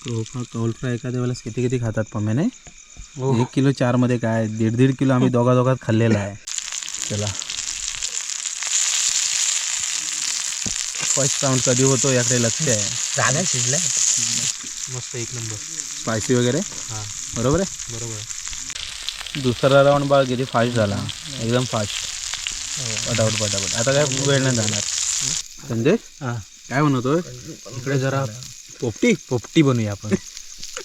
तो कौल फ्राय एखाद्या वेळेस किती किती खातात पम्मे नाही. 1 किलो 4 मध्ये काय 1.5 किलो आम्ही दोघात खाल्लेला आहे. चला फर्स्ट राऊंड कधी होतो याकडे लक्ष आहे. झाला शिजलाय मस्त 1 नंबर स्पायसी वगैरे. हां बरोबर आहे बरोबर. दुसरा राऊंड बघ किती फास्ट झाला एकदम फास्ट. पटापट आता काय वेळ नाही जाणार. संजय काय बनवतोय इकडे जरा पोपटी बनवूया आपण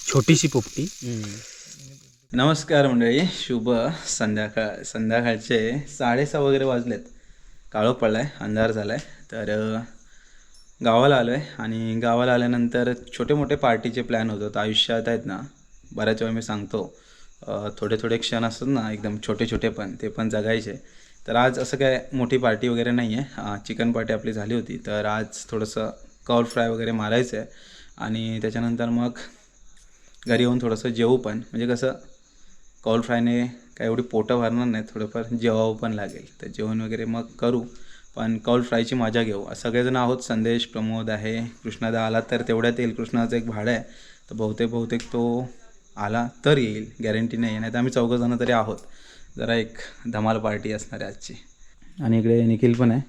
छोटीशी पोपटी. नमस्कार मंडळी, शुभ संध्याकाळचे 6:30 वगैरे वाजलेत. काळोख पडलाय, अंधार झालाय. तर गावाला आलो आहे आणि गावाला आल्यानंतर छोटे मोठे पार्टीचे प्लॅन होतात आयुष्यात आहेत ना. बऱ्याच वेळा मी सांगतो थोडे क्षण असतात ना एकदम छोटे पण ते पण जगायचे. तर आज असं काय मोठी पार्टी वगैरे नाही आहे. चिकन पार्टी आपली झाली होती, तर आज थोडंसं कौल फ्राय वगैरे मारायचं आहे आणि त्याच्यानंतर मग घरी येऊन थोडंसं जेवू पण. म्हणजे कसं कौल फ्रायने काय एवढी पोटं भरणार नाही, थोडंफार जेवावं पण लागेल. तर जेवण वगैरे मग करू, पण कौल फ्रायची मजा घेऊ. सगळेजण आहोत. संदेश, प्रमोद आहे, कृष्णादा आला तर तेवढ्यात येईल. कृष्णाचं एक भाडं आहे, तर बहुतेक तो आला तर येईल, गॅरंटी नाही. नाही तर आम्ही 4 जण तरी आहोत. जरा एक धमाल पार्टी असणार आहे आजची. आणि इकडे निखिल पण आहे.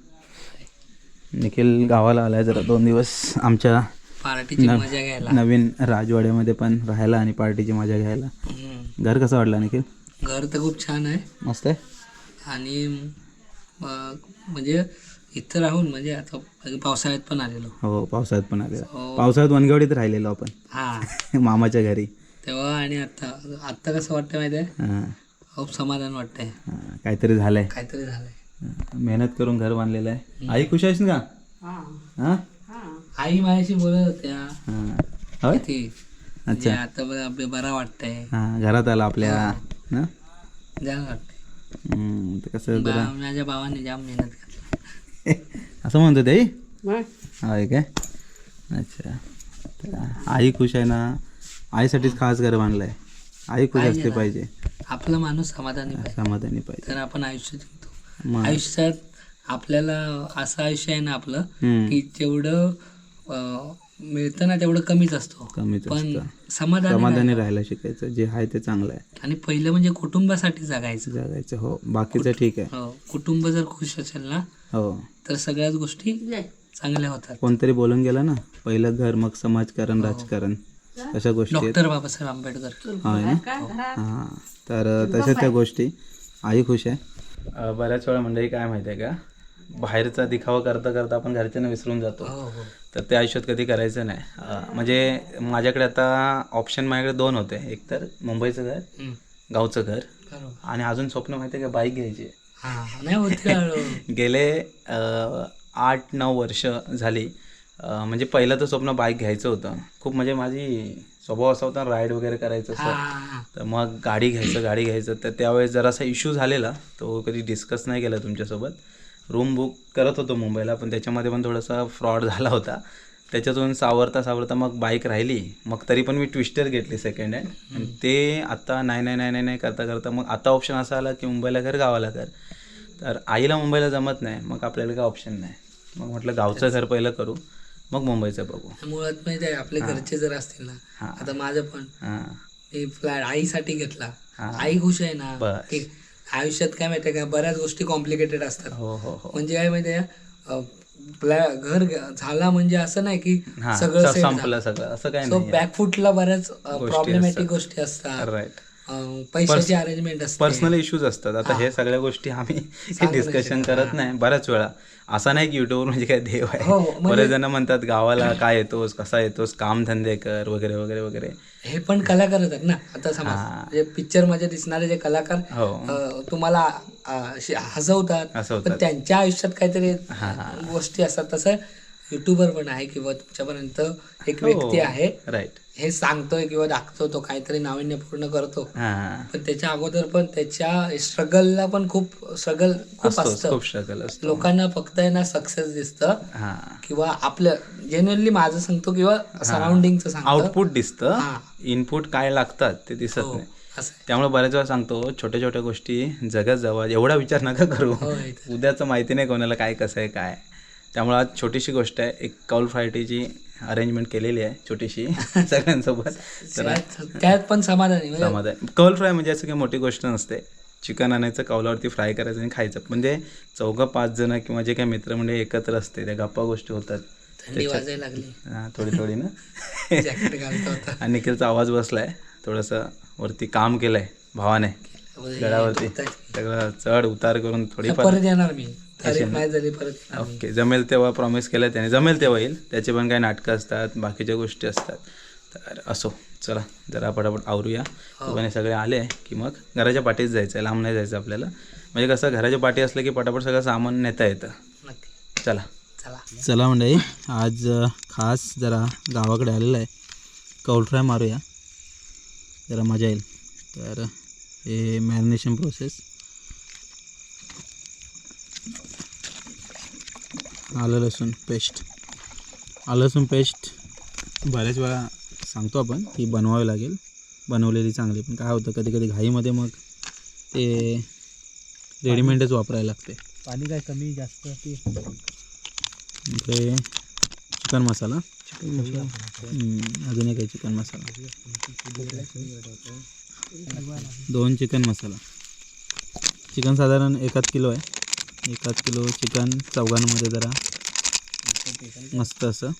निखिल गावाला आला आहे जरा 2 दिवस आमच्या पार्टीची मजा घ्यायला, नवीन राजवाड्यामध्ये पण राहायला आणि पार्टीची मजा घ्यायला. घर कसं वाटलं निखिल? घर तर खूप छान आहे, मस्त आहे. आणि म्हणजे इथं राहून म्हणजे आता पावसाळ्यात पण आलेलो. हो पावसाळ्यात पण आलेलो. पावसाळ्यात वनगावडीत राहिलेलो आपण मामाच्या घरी तेव्हा. आणि आता कसं वाटतं माहिती आहे, खूप समाधान वाटतंय. काहीतरी झालंय. मेहनत करून घर बांधलेलं आहे. आई खुश आहेस का? हां आई माझ्याशी बोलत होत्या किती. अच्छा, आता बरा वाटतंय. घरात आला आपल्या ना, जाम वाटतंय. कसं माझ्या भावाने जाम मेहनत घातली असं म्हणतो ते. होय काय? अच्छा, आई खुश आहे ना. आईसाठीच खास घर बांधलंय. आई खुश असते पाहिजे. आपला माणूस समाधानी पाहिजे तर आपण आयुष्य जगतो. आयुष्यात आपल्याला असं आयुष्य आहे ना आपलं, की जेवढं मिळतं ना तेवढं कमीच असतो. पण समाधानी राहायला शिकायचं. जे आहे ते चांगलं आहे. आणि पहिलं म्हणजे कुटुंबासाठी जगायचं. हो, बाकीचं ठीक आहे. हो, कुटुंब जर खुश असेल ना, हो, तर सगळ्याच गोष्टी चांगल्या होतात. कोणतरी बोलून गेला ना, पहिलं घर मग समाजकारण, राजकारण, अशा गोष्टी. डॉक्टर बाबासाहेब आंबेडकर. हां, तर तशा त्या गोष्टी. आई खुश आहे. बऱ्याच वेळा मंडळी काय माहिती आहे का, बाहेरचा दिखावा करता आपण घरच्यांना विसरून जातो. तर ते आयुष्यात कधी करायचं नाही. म्हणजे माझ्याकडे आता ऑप्शन 2 होते. एक तर मुंबईचं घर, गावचं घर, आणि अजून स्वप्न माहिती आहे का, बाईक घ्यायची. गेले 8-9 वर्ष झाली. म्हणजे पहिलं तर स्वप्न बाईक घ्यायचं होतं खूप. म्हणजे माझी स्वभाव असा होता राईड वगैरे करायचं असं. तर मग गाडी घ्यायचं. तर त्यावेळेस जरासा इश्यू झालेला, तो कधी डिस्कस नाही केला तुमच्यासोबत. रूम बुक करत होतो मुंबईला, पण त्याच्यामध्ये पण थोडासा फ्रॉड झाला होता. त्याच्यातून सावरता मग बाईक राहिली. मग तरी पण मी ट्विस्टर घेतली सेकंड हँड. आणि ते आता नाही करता मग आता ऑप्शन असा आला की मुंबईला घर, गावाला घर. तर आईला मुंबईला जमत नाही, मग आपल्याला काय ऑप्शन नाही. मग म्हटलं गावचं घर पहिलं करू, मग मुंबईचं बघू. मुळात माहिती आहे, आपले घरचे जर असतील ना, आता माझं पण मी फ्लॅट आईसाठी घेतला. आई खुश आहे ना. की आयुष्यात काय माहिती आहे का, बऱ्याच गोष्टी कॉम्प्लिकेटेड असतात. म्हणजे काय माहिती आहे, घर झाला म्हणजे असं नाही की सगळं संपलं असं काय नाही. बॅकफुटला बऱ्याच प्रॉब्लेमॅटिक गोष्टी असतात. राईट. पैशाची अरेंजमेंट असते, पर्सनल इश्यूज असतात. आता हे सगळ्या गोष्टी आम्ही डिस्कशन करत नाही. बऱ्याच वेळा असं नाही की युट्यूबवर म्हणजे काय देव आहे. बरेच जण म्हणतात गावाला काय येतोस, कसा येतोस, कामधंदे कर वगैरे वगैरे वगैरे. हे पण कलाकारच आहेत ना. आता समज पिक्चर मध्ये दिसणारे जे कलाकार तुम्हाला हसवतात, पण त्यांच्या आयुष्यात काहीतरी गोष्टी असतात. तसं युट्यूबर पण आहे किंवा तुमच्यापर्यंत एक व्यक्ती आहे, राईट, हे सांगतोय किंवा दाखवतो, काहीतरी नाविन्यपूर्ण करतो. पण त्याच्या अगोदर पण त्याच्या स्ट्रगलला पण खूप असतं. लोकांना फक्त आहे ना सक्सेस दिसतं, किंवा आपलं जेन्युअनली माझं सांगतो किंवा सराउंडिंगचं सांगतो, आउटपुट दिसतं. इनपुट काय लागतात ते दिसत नाही. त्यामुळे बऱ्याच वेळा सांगतो, छोट्या गोष्टी जगत जावा, एवढा विचार नका करू. उद्याचं माहिती नाही कोणाला काय कसं आहे काय. त्यामुळे आज छोटीशी गोष्ट आहे, एक कौल फ्रायटीची अरेंजमेंट केलेली आहे छोटीशी सगळ्यांसोबत. तर त्यात पण समाधानी म्हणजे समाधान. कौल फ्राय म्हणजे असं काही मोठी गोष्ट नसते. चिकन आणायचं, कौलावरती फ्राय करायचं आणि खायचं. म्हणजे 4-5 जण किंवा जे काही मित्र म्हणजे एकत्र असते त्या गप्पा गोष्टी होतात. थंडी वाजायला लागली. हां, थोडी ना. जॅकेट घालता होता. आणि निखिलचा आवाज बसलाय थोडंसं वरती काम केलंय भावाने गडावरती, सगळं चढ उतार करून थोडीफार. परत येणार मी, तारीख नाही झाली परत येणार मी. ओके, जमेल तेव्हा प्रॉमिस केलं त्याने, जमेल तेव्हा येईल. त्याचे पण काही नाटकं असतात, बाकीच्या गोष्टी असतात. तर असो, चला जरा पटापट आवरूया. पण सगळे आले की मग घराच्या पाठीच जायचं आहे, लांब नाही जायचं आपल्याला. म्हणजे कसं घराच्या पाठी असलं की पटापट सगळं सामान नेता येतं. नक्की. चला चला मंडळी, आज खास जरा गावाकडे आलेलं आहे. कौल फ्राय मारूया, जरा मजा येईल. तर हे मॅरिनेशन प्रोसेस, आलं लसूण पेस्ट बऱ्याच वेळा सांगतो आपण की बनवावी लागेल, बनवलेली चांगली. पण काय होतं कधी कधी घाईमध्ये मग ते रेडीमेडच वापरायला लागते. पाणी काय कमी जास्त ते. इकडे चिकन मसाला, अजून एक आहे चिकन मसाला, 2 चिकन मसाला. चिकन साधारण 1 किलो आहे. 1 किलो चिकन चौघांमध्ये जरा मस्त असं.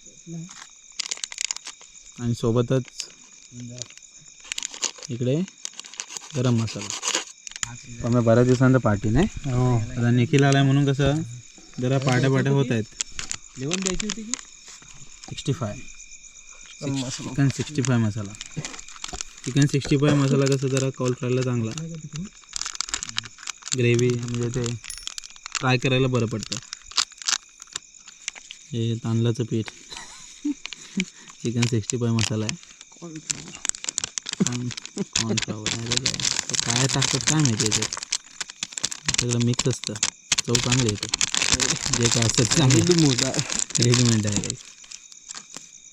आणि सोबतच इकडे गरम मसाला. पण मी बऱ्याच दिवसांतर पार्टी नाही, आता निखिल आलाय म्हणून कसं जरा पाट्या होत आहेत. जेवण द्यायची होती की 65 चिकन 65 मसाला. चिकन 65 मसाला कसं जरा कौल फ्रायला चांगला, ग्रेव्ही म्हणजे ते फ्राय करायला बरं पडतं. हे तांदळाचं पीठ, चिकन 65 मसाला आहे. कॉर्नफ्लॉवर नाही तर काय टाकतात काय माहिती याच्यात, सगळं मिक्स असतं. चव चांगली येते जे काय असतं चांगलं रेडीमेड आहे.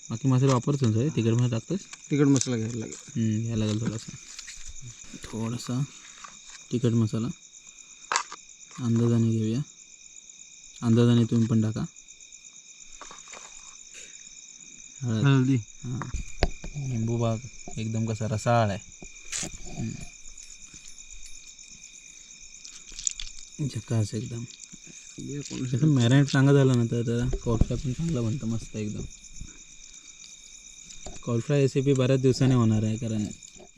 बाकी मसाला वापरतो सर, तिखट मसाला टाकतोस? तिखट मसाला घ्यायला लागेल थोडासा तिखट मसाला अंदाजाने घेऊया. अंदाजाने तुम्ही पण टाका. हळदी, हां, लिंबू बाग एकदम कसा रसाळ आहे. झकास एकदम. कसं मॅरिनेट चांगलं झालं ना तर कौल फ्राय पण चांगलं बनतं मस्त एकदम. कौल फ्राय रेसिपी बऱ्याच दिवसांनी होणार आहे, कारण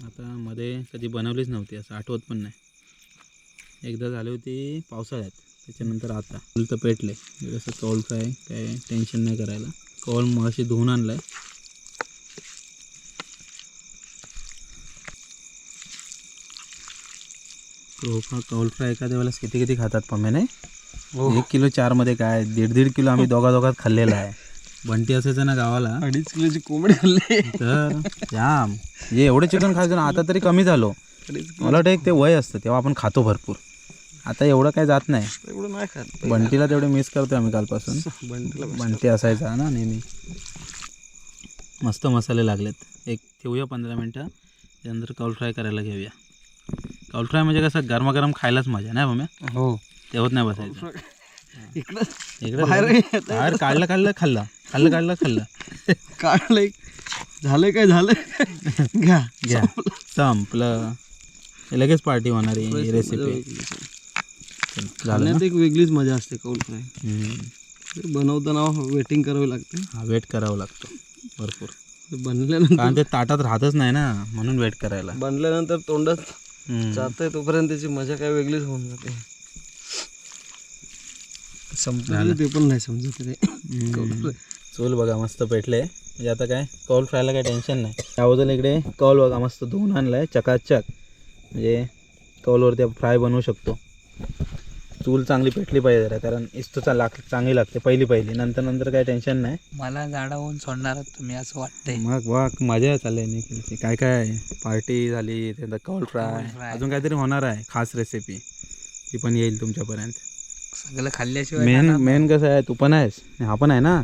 आता मध्ये कधी बनवलीच नव्हती, असं आठवत पण नाही. एकदा झाली होती पावसाळ्यात, त्याच्यानंतर आता फुल तर पेटले. जसं कौल फ्राय काय टेन्शन नाही करायला. कौल मगाशी धुवून आणलाय. कौल फ्राय एखाद्या वेळेस किती खातात पम्मे नाही. 1 किलो 4 मध्ये काय 1.5 किलो आम्ही दोघात खाल्लेला आहे. बंटी असायचं ना गावाला, 2.5 किलोची कोंबडी खाल्ली तर जाम. जे एवढं चिकन खायचं ना, आता तरी कमी झालो. मला वाटतं एक ते वय असतं तेव्हा आपण खातो भरपूर, आता एवढं काय जात नाही. एवढं नाही खात. बंटीला तेवढे मिस करतो आम्ही कालपासून. बंटी असायचा ना नेहमी. मस्त मसाले लागलेत. एक ठेवूया 15 मिनटं, त्यानंतर कौल फ्राय करायला घेऊया. कौल फ्राय म्हणजे कसं गरमागरम खायलाच मजा नाही मम्मी. हो, तेव्हाच नाही बसायचं. इकडं बाहेर काढलं खाल्लं काढलंय, झालंय काय झालं घ्या संपलं. लगेच पार्टी होणारी रेसिपी. खाण्यात एक वेगळीच मजा असते कौल फ्राय. बनवताना वेटिंग करावी लागते. हा, वेट करावा लागतो भरपूर. बनल्यानंतर, कारण ते ताटात राहतच नाही ना, म्हणून वेट करायला. बनल्यानंतर तोंडात जातंय तोपर्यंत त्याची मजा काय वेगळीच होऊन जाते. समजलं ते पण नाही समजत ते. चूल बघा मस्त पेटले. म्हणजे आता काय कौल फ्रायला काही टेन्शन नाही. त्या बाजूला इकडे कौल बघा मस्त धुवून आणलाय चकाचक. म्हणजे कौलवरती फ्राय बनवू शकतो. चूल चांगली पेटली पाहिजे जरा, कारण इस्तो चांगली लागते पहिली. नंतर काय टेन्शन नाही. मला झाडा होऊन सोडणार तुम्ही असं वाटतंय. मग वा मजा चालली निखिलची. काय पार्टी झाली, त्यानंतर कौल फ्राय, अजून काहीतरी होणार आहे खास रेसिपी, ती पण येईल तुमच्यापर्यंत. सगळं खाल्ल्याशिवाय मेन कसं आहे, तू पण आहेस, हा पण आहे ना.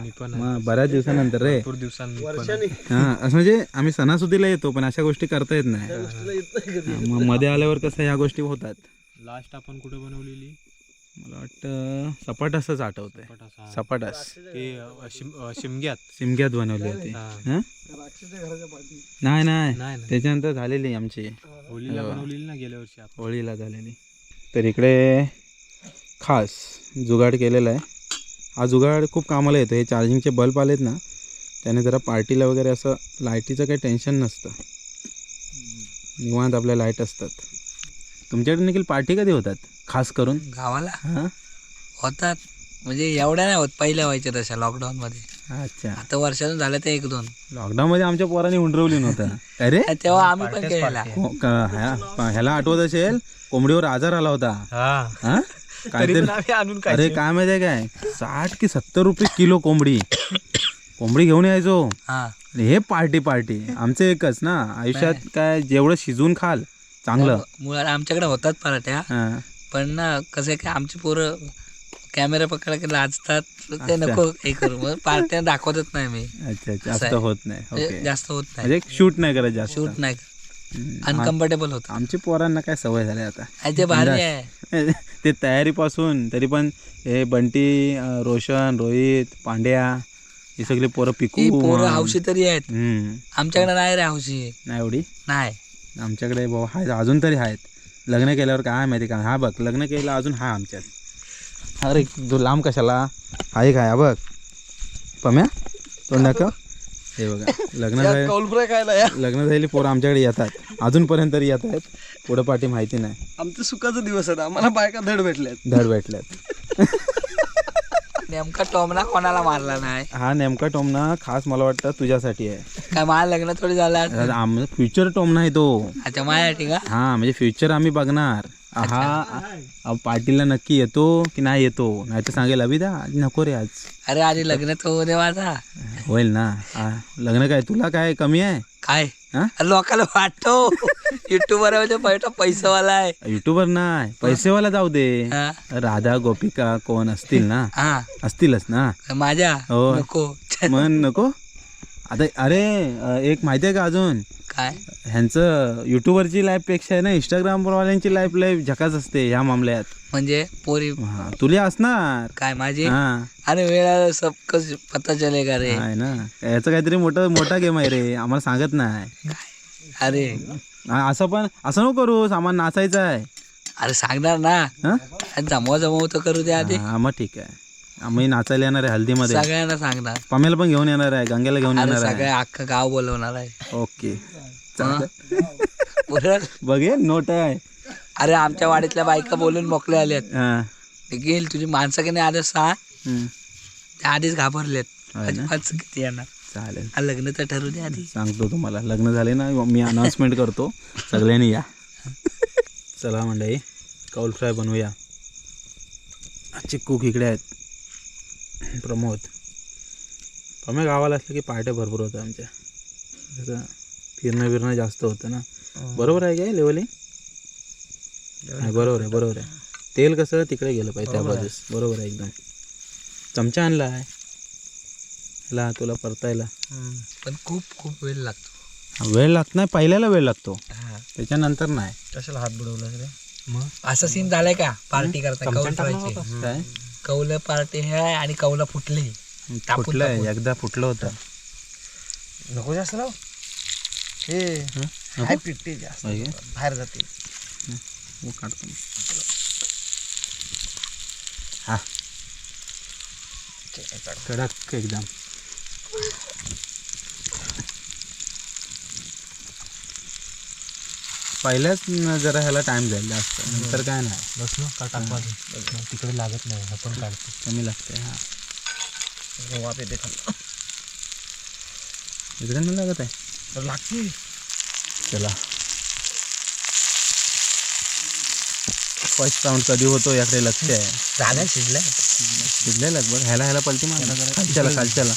मी पण मग बऱ्याच दिवसानंतर रे. हां, असं म्हणजे आम्ही सणासुदीला येतो, पण अशा गोष्टी करता येत नाही. मग मध्ये आल्यावर कसं ह्या गोष्टी होतात. लास्ट आपण कुठे बनवलेली मला वाटतं सपाटासच आठवतंय. सपाटास शिमग्यात बनवली होती. हं? नाही त्याच्यानंतर झालेली आमची होळीला बनवलेली ना, गेल्या वर्षी होळीला झालेली. तर इकडे खास जुगाड केलेला आहे. हा जुगाड खूप कामाला येतो. हे चार्जिंगचे बल्ब आलेत ना, त्याने जरा पार्टीला वगैरे असं लाईटीचं काही टेन्शन नसतं. निवांत आपल्या लाईट असतात. तुमच्याकडे देखील पार्टी कधी होतात खास करून गावाला हां? होतात, म्हणजे एवढ्या नाही होत, पहिल्या व्हायच्या तशा लॉकडाऊन मध्ये. अच्छा, आता वर्षातून झालं ते 1-2. लॉकडाऊन मध्ये आमच्या पोरांनी उंडरवली नव्हतं. अरे तेव्हा आम्ही पण केलेला. ह्याला आठवत असेल, कोंबडीवर आजार आला होता. हा काहीतरी. अरे काय माहिती आहे काय, 60 की 70 रुपये किलो कोंबडी घेऊन यायचो. हा, आणि हे पार्टी आमचं एकच ना आयुष्यात, काय जेवढं शिजवून खाल चांगलं. मुळात आमच्याकडे होतात पराठ्या, हां. पण ना कसं आहे की आमची पोरं कॅमेरा पकडला की लाजतात, ते नको हे करू, मग पार्ट्या दाखवतच नाही मी. अच्छा, जास्त होत नाही. ओके, जास्त होत नाही, म्हणजे शूट नाही करत जास्त. शूट नाही, अनकम्फर्टेबल होत. आमच्या पोरांना काय सवय झाली आता. ते भारी आहे. ते तयारीपासून तरी पण हे बंटी, रोशन, रोहित, पांड्या, ही सगळी पोरं पिकू पोरं हौशी तरी आहेत. हम्म. आमच्याकडे नाही रे हौशी, नाही एवढी. नाही. आमच्याकडे भाऊ आहेत, अजून तरी आहेत. लग्न केल्यावर काय माहिती का, हा बघ लग्न केलं अजून हा आमच्यात. अरे तू लांब कशाला, आहे काय, हा बघ पम्या तोंड दाखव. हे बघा, लग्न झालेली पोरं आमच्याकडे येतात, अजूनपर्यंत तरी येत आहेत. पुढं पाठी माहिती नाही. आमचं सुखाचा दिवस आहे, आम्हाला बायका धड भेटल्यात. नेमका टोमना कोणाला मारला नाही. हा नेमका टोमना खास मला वाटतं तुझ्यासाठी आहे. काय माझं लग्न थोडी झालं, फ्युचर टोमना आहे तो. अच्छा, माझ्यासाठी का? हा म्हणजे फ्युचर आम्ही बघणार. हा पार्टीला नक्की येतो की नाही येतो, नाही तर सांगेल अभिदा नको रे आज. अरे आधी लग्न तर होऊ दे माझा. होईल ना. लग्न काय तुला काय कमी आहे काय हा? लोकांना वाटतो युट्यूबर पैसेवाला आहे. युट्यूबर नाही, पैसेवाला जाऊ दे. हा? राधा गोपिका कोण असतील ना, हा, असतीलच ना. माझ्या हो. नको. मन नको आता. अरे एक माहिती आहे का अजून, काय ह्यांचं युट्यूबरची लाईफ पेक्षा आहे ना इंस्टाग्रामवाल्यांची लाईफ याच असते ह्या मामल्यात. म्हणजे पोरी तुला असणार काय माझी. हा अरे वेळा सब कस पता चलेगा रे. आहे ना, याचं काहीतरी मोठा गेम आहे रे, आम्हाला सांगत नाही. अरे असं नको करू, सामान नाचायचं आहे. अरे सांगणार ना, जमव तर करू दे आधी. हा मग ठीक आहे, आम्ही नाचायला येणार आहे हल्दीमध्ये. सगळ्यांना सांगणार, पमेला पण घेऊन येणार आहे, गंग्याला घेऊन येणार आहे. सगळ्या अख्खं गाव बोलवणार आहे. ओके बरोबर. बघे नोट आहे. अरे आमच्या वाडीतल्या बायका बोलून मोकळे आल्यात. हा. गेल तुझी माणसं की नाही आधीच सांग, हम्म. त्या आधीच घाबरलेत. होय ना? माणसं किती येणार. चालेल, लग्न तर ठरू दे आधी. सांगतो तुम्हाला, लग्न झाले ना मी अनाउन्समेंट करतो, सगळ्यांनी या. चला मंडळी, कौल फ्राय बनवूया. आजचे कुक इकडे आहेत, प्रमोद. पम्या गावाला असलं की पार्ट्या भरपूर होतं आमच्या, कसं फिरणं जास्त होतं ना. बरोबर आहे काय लेवलिंग? नाही बरोबर आहे. तेल कसं तिकडे गेलं पाहिजे त्या बाजूस. बरोबर आहे एकदम. चमचा आणला आहे ह्याला तुला परतायला, पण खूप वेळ लागतो. वेळ लागत नाही, पहिल्याला वेळ लागतो, त्याच्यानंतर नाही. कशाला हात बुडवला रे मग असं सीन झालाय का पार्टी करता कौल फ्रायची? काय कौल पार्टी हे आहे आणि कौला फुटली. फुटलंय, एकदा फुटलं होतं. नको जास्त राव, हे काय पिट्टी जास्त बाहेर जाते. काढतो हा, कडक एकदम. पहिल्याच जरा ह्याला टाइम जाईल जास्त, नंतर काय नाही. बस ना का टाकवा तिकडे लागत नाही, आपण काढतो. कमी लागते. हा वाप येते खाल्लं, इकडे नाही लागत आहे, लागते. चला फर्स्ट राऊंड कधी होतो याकडे लक्ष आहे. झालं शिजले लगभग. ह्याला पलटी मार खालच्याला.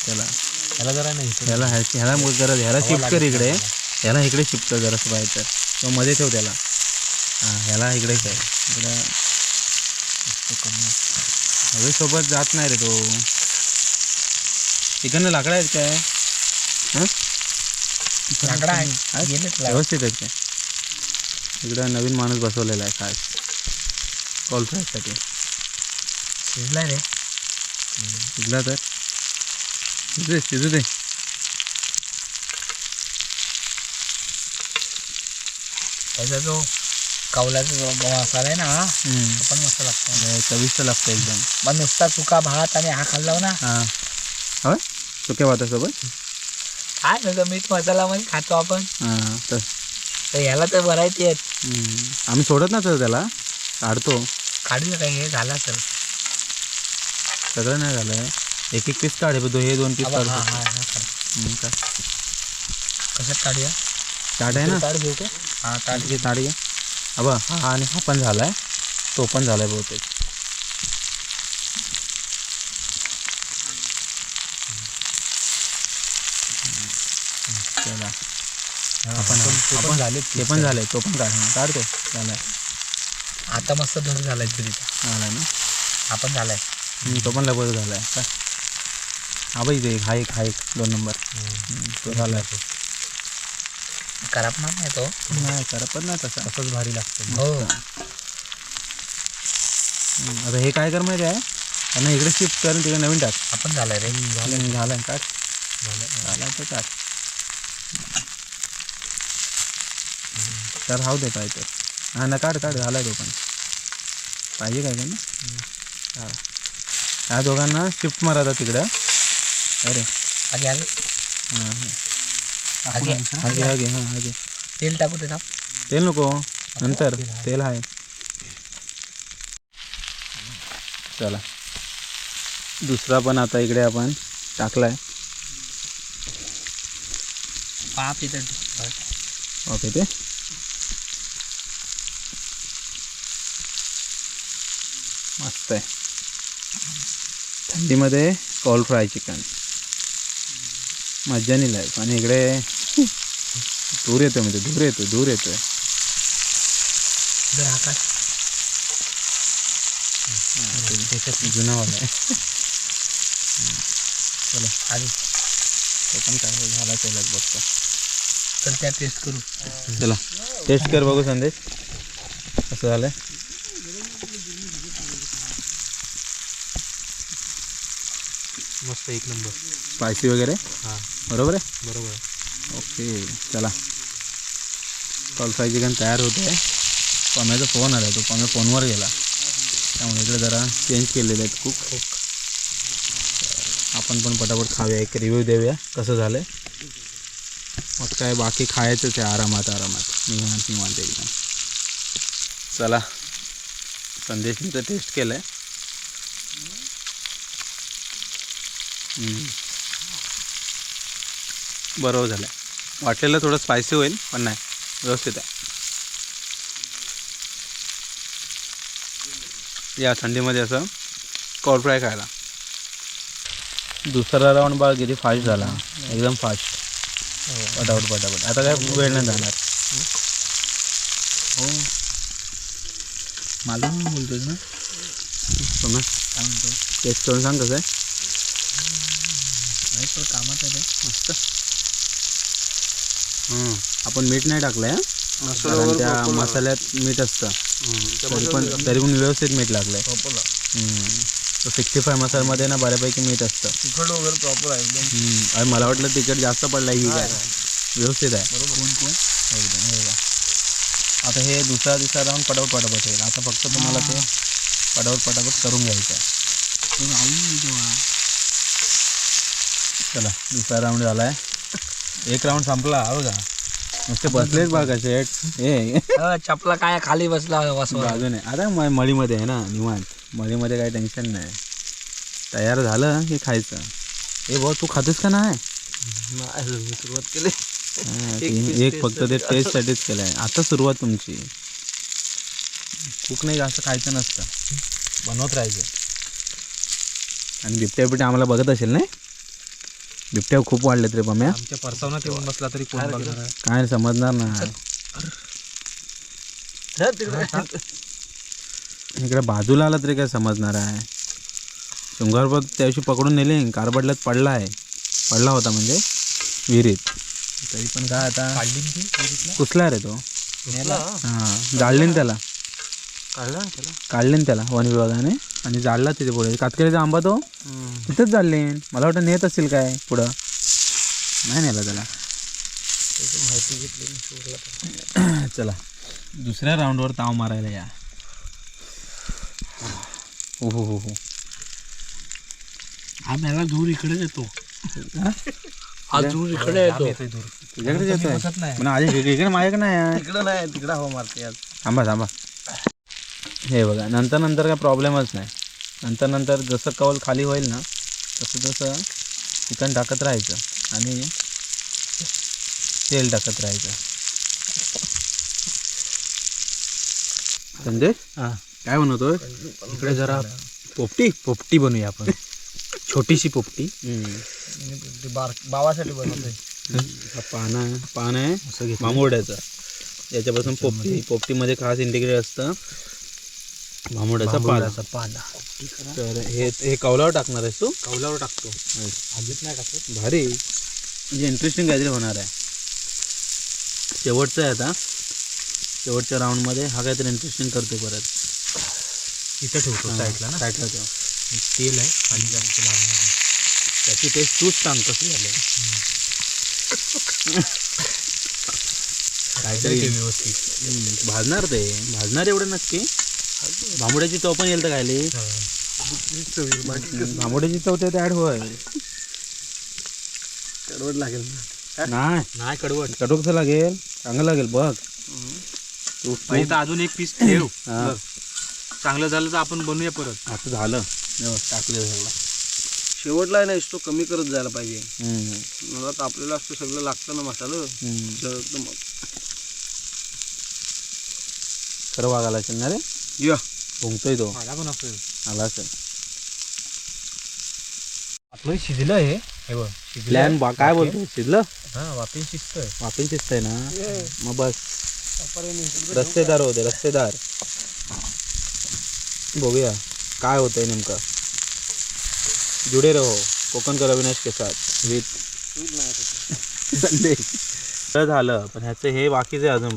चला ह्याला जरा नाही, ह्याला गरज, ह्याला शिफ्ट कर इकडे, ह्याला इकडे शिफ्ट कर जरासं पाहिजे तर, किंवा मध्ये ठेव त्याला. हां ह्याला इकडे काय इकडं हवेसोबत जात नाही रे तो. इकडनं लाकडं आहेत काय? हां लाकडं आहे व्यवस्थित आहेत काय? इकडं नवीन माणूस बसवलेला आहे खास. कॉल फ्रायसाठी. शिजलाय रे. शिजला तर शिजू दे. त्याचा जो कौलाचा जो मसाला आहे ना तो पण मस्त लागतो. चविष्ट लागतं एकदम. मग नुसता सुका भात आणि हा खाल्ला ना हां होय सुक्या भातासोबत. काय नव्हतं मीठ मसाला मध्ये खातो आपण. हां तर तर ह्याला तर व्हरायटी आहेत. आम्ही सोडत ना तर त्याला काढतो. काढूया काय हे झाला सर. सगळं नाही झालं आहे. एक पीस काढे बघ हे 2 पीस हा काढतो. हा हा कशात काढूया. ताट आहे ना ताट घेऊ का. हा ताट घे. अबा हा आणि हा पण झाला आहे. तो पण झाला आहे बहुतेक. चला आपण झाले ते पण झाले. तो पण काढतो झाला आहे. आता मस्त धड झालाय तरी झाला ना. हा पण झालाय. तो पण लगभग झाला आहे का. हा बाई इथे हा एक 2 नंबर तो झाला आहे. तो करपणार नाही तो. नाही करपत नाही तसंच भारी लागतं. हो आता हे काय कर माहिती आहे त्यांना इकडे शिफ्ट करून तिकडे नवीन टाक. आपण झालाय रे. झालं काढ. झाला तर काढ. तर राहू दे काय तर. हा ना काढ झाला तो पण पाहिजे काय ना. ह्या दोघांना शिफ्ट मारा तिकडं. अरे आगे आगे आगे आगे हां आगे. तेल टाकू ते टाक. तेल नको नंतर तेल आहे. चला दुसरा पण आता इकडे आपण टाकलाय. पाप इथं ओके ते मस्त आहे. थंडीमध्ये कॉल फ्राय चिकन मज्जा नाही लाईफ. आणि इकडे दूर येतो म्हणजे दूर येतोय. जुनावाला आहे. चला आधी तो पण काय झाला तेलात बघतो. तर त्या टेस्ट करू. चला टेस्ट कर बघू संदेश कसं झालंय. मस्त एक नंबर. स्पायसी वगैरे हां बरोबर आहे. ओके चला कॉल फ्राय चिकन तयार होतं आहे. पम्याचा फोन आला तो पम्या फोनवर गेला त्यामुळे इकडे जरा चेंज केलेले आहेत कुक. आपण पण पटापट खाऊया एक रिव्ह्यू देऊया कसं झालं आहे. मग काय बाकी खायचंच आहे आरामात निवांत एकदम. चला संदेशनी तर टेस्ट केलं आहे. बरोबर झालं आहे. वाटलेलं थोडं स्पायसी होईल पण नाही व्यवस्थित आहे. या थंडीमध्ये असं कॉल फ्राय खायला. दुसरा राऊंड बघा किती फास्ट झाला एकदम फास्ट. पटापट आता काय वेळ नाही जाणार. हो मला बोलतोय ना समज काय म्हणतो. टेस्ट करून सांग कसं आहे. नाही कामात आहे मस्त. आपण मीठ नाही टाकलं आहे कारण त्या मसाल्यात मीठ असतं. तरी पण व्यवस्थित मीठ लागलं आहे. तो 65 मसाल्यामध्ये ना बऱ्यापैकी मीठ असतं. तिखट वगैरे प्रॉपर आहे एकदम. अरे मला वाटलं तिखट जास्त पडलं ही काय व्यवस्थित आहे. कोण एकदम हे बघा. आता हे तिसरा राऊंड पटापट होईल. आता फक्त तुम्हाला ते पटापट करून घ्यायचं आहे. चला दुसरा राऊंड झाला आहे. एक राऊंड संपला हो का. नुसते बसलेच बघा शेट. हे चपला काय खाली बसला बाजूने. आता मळीमध्ये आहे ना निवांत. मळीमध्ये काही टेन्शन नाही. तयार झालं की खायचं. ए भाऊ तू खातोस का नाही. सुरुवात केली. एक फक्त ते टेस्टसाठीच केलं आहे. आता सुरुवात तुमची. खूप नाही जास्त खायचं नसतं बनवत राहायचं. आणि बिबट्या आम्हाला बघत असेल नाही. बिबट्या खूप वाढलेत रे पम्या. आमच्या परसावनात येऊन बसला तरी कोण बघणार आहे. काय समजणार नाही. इकडे बाजूला आला तरी काय समजणार आहे. शृंगारपत त्या दिवशी पकडून नेले कारबडल्यात पडला होता म्हणजे विहिरीत. तरी पण काय आता कुसला रे तो. हां जाळले ना त्याला. काढले ना त्याला वन विभागाने आणि जाळला तिथे पुढे कातकरीचा आंबा तो तिथंच जाळले. मला वाटतं नेत असेल काय पुढं, नाही नेला त्याला. चला दुसऱ्या राऊंडवर ताव मारायला या. हो हो हो हो हा मला दूर इकडेच येतो. हा दूर इकडे येतो. तुझ्याकडेच येतोय पण आज इकडे माझ्याकडे नाही. तिकडं नाही, तिकडं हवा मारते आज. थांबा थांबा. हे बघा नंतर काय प्रॉब्लेमच नाही. नंतर जसं कौल खाली होईल ना तसं चिकन टाकत राहायचं आणि तेल टाकत राहायचं. संजय काय बनवतोय इकडे जरा पोपटी बनवूया आपण. छोटीशी पोपटी. बावासाठी बनवतोय. पान आहे भांबोड्याचं. याच्यापासून पोपटीमध्ये खास इंटिग्रेट असतं भांबोड्याचा पाला. तर हे कौलावर टाकणार आहेस तू? कौलावर टाकतो. आधीच नाही टाकत. भारी म्हणजे इंटरेस्टिंग काहीतरी होणार आहे. शेवटचं आहे आता. शेवटच्या राऊंडमध्ये हा काहीतरी इंटरेस्टिंग करतो परत. इथं ठेवतो साईडला ना. साईडला ठेव. तेल आहे आणि जास्त लागणार नाही. त्याची टेस्ट तूच सांग कशी झाली. काहीतरी ते व्यवस्थित भाजणार एवढं नक्की. भांबोड्याची चव पण येईल तर खायली. भांबोड्याची चव त्यात ऍड होय. कडवट लागेल नाही कडवट कसं लागेल? चांगलं लागेल बघ. तू तर अजून एक पीस ठेव. चांगलं झालं तर आपण बनवूया परत. आता झालं टाकलं सगळं. शेवटला नाही तो कमी करत जायला पाहिजे. मला तर आपल्याला असतं सगळं लागतं ना मसाला. खरं वागायला असेल ना रे. या भुंकतोय तो. पण असेल आला असेल. आपलं शिजलं आहे. हे बघ प्लॅन काय बोलतो शिजलं. हा वापी शिजतंय. वापिन शिजतंय ना मग बस. रस्तेदार होते रस्तेदार. बघूया काय होतंय नेमकं. जुडे रहो कोकण कर अविनाश के साथ विथ संडे. झालं पण ह्याचं हे बाकीचं आहे अजून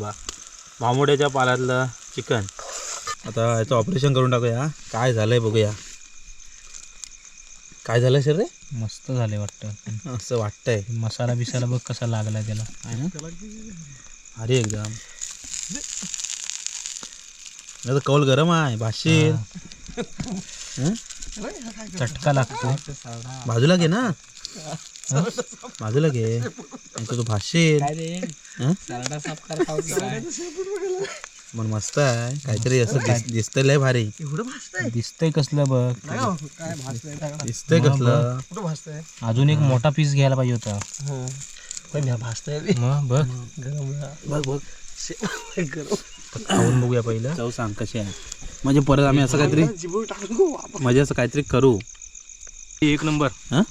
भांबोड्याच्या पाल्यातलं चिकन. आता ह्याचं ऑपरेशन करून टाकूया. काय झालंय बघूया. काय झालं सर रे? मस्त झाले वाटतं. असं वाटतंय. मसाला बिसाला बघ कसा लागला त्याला. अरे एकदम आता कौल गरम आहे भाषेर. चटका लागतो. बाजूला घे ना. बाजूला घे तू भाषेर. मग मस्त आहे काहीतरी असं दिसतंय लय भारी. दिसतंय कसलं बघ. दिसतंय कसलं. अजून एक मोठा पीस घ्यायला पाहिजे होता. मग बघ बघ बघ खाऊन बघूया पहिलं. चव सांग कशी आहे. म्हणजे परत आम्ही असं काहीतरी असं काहीतरी करू. एक नंबर. हां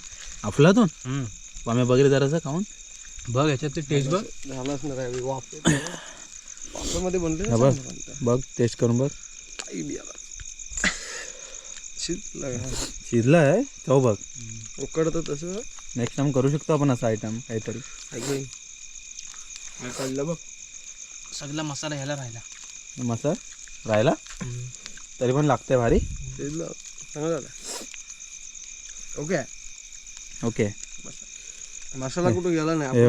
अफलातून आम्ही बघितलं जरासं खाऊन बघ याच्यात टेस्ट बघ. झालंच नाही वापरमध्ये बनले. बघ बघ टेस्ट करून बघ. शिजलं आहे चव बघ. उकडतं तसं. नेक्स्ट टाइम करू शकतो आपण असं आयटम काहीतरी. कळलं बघ. सगळा मसाला ह्याला राहिला. मसाला राहिला तरी पण लागतंय भारी. चांगलं झालं. Okay okay. मसाला कुठं गेला नाही.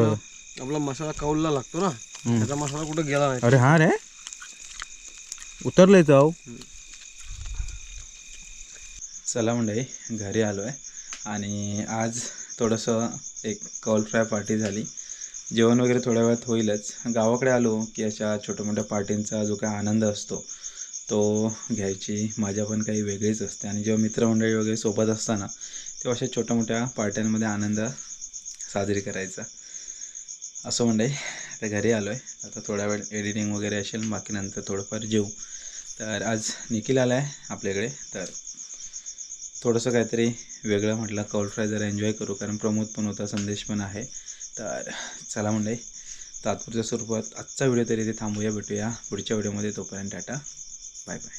आपला मसाला कौलला लागतो ना. त्याचा मसाला कुठं गेला नाही. अरे हा रे उतरलंय चव. चला मंडळी घरी आलो आहे आणि आज थोडंसं एक कौल फ्राय पार्टी झाली. जेवण वगैरे थोड्या वेळात होईलच. गावाकडे आलो की अशा छोट्या मोठ्या पार्टींचा जो काय आनंद असतो तो घ्यायची मजा पण काही वेगळीच असते. आणि जेव्हा मित्रमंडळी वगैरे सोबत असताना तेव्हा अशा छोट्या मोठ्या पार्ट्यांमध्ये आनंद साजरी करायचा. असं मंडळी आता घरी आलो आहे. आता थोडा वेळ एडिटिंग वगैरे असेल बाकी नंतर थोडंफार जेवू. तर आज निखिल आला आहे आपल्याकडे. तर थोडंसं काहीतरी वेगळं म्हटलं कौल फ्राय जरा एन्जॉय करू कारण प्रमोद पण होता संदेश पण आहे. तर चला मंडळी तात्पुरत्या स्वरूपात आजचा व्हिडिओ तरी इथे थांबूया. भेटूया पुढच्या व्हिडिओमध्ये. तोपर्यंत टाटा बाय बाय.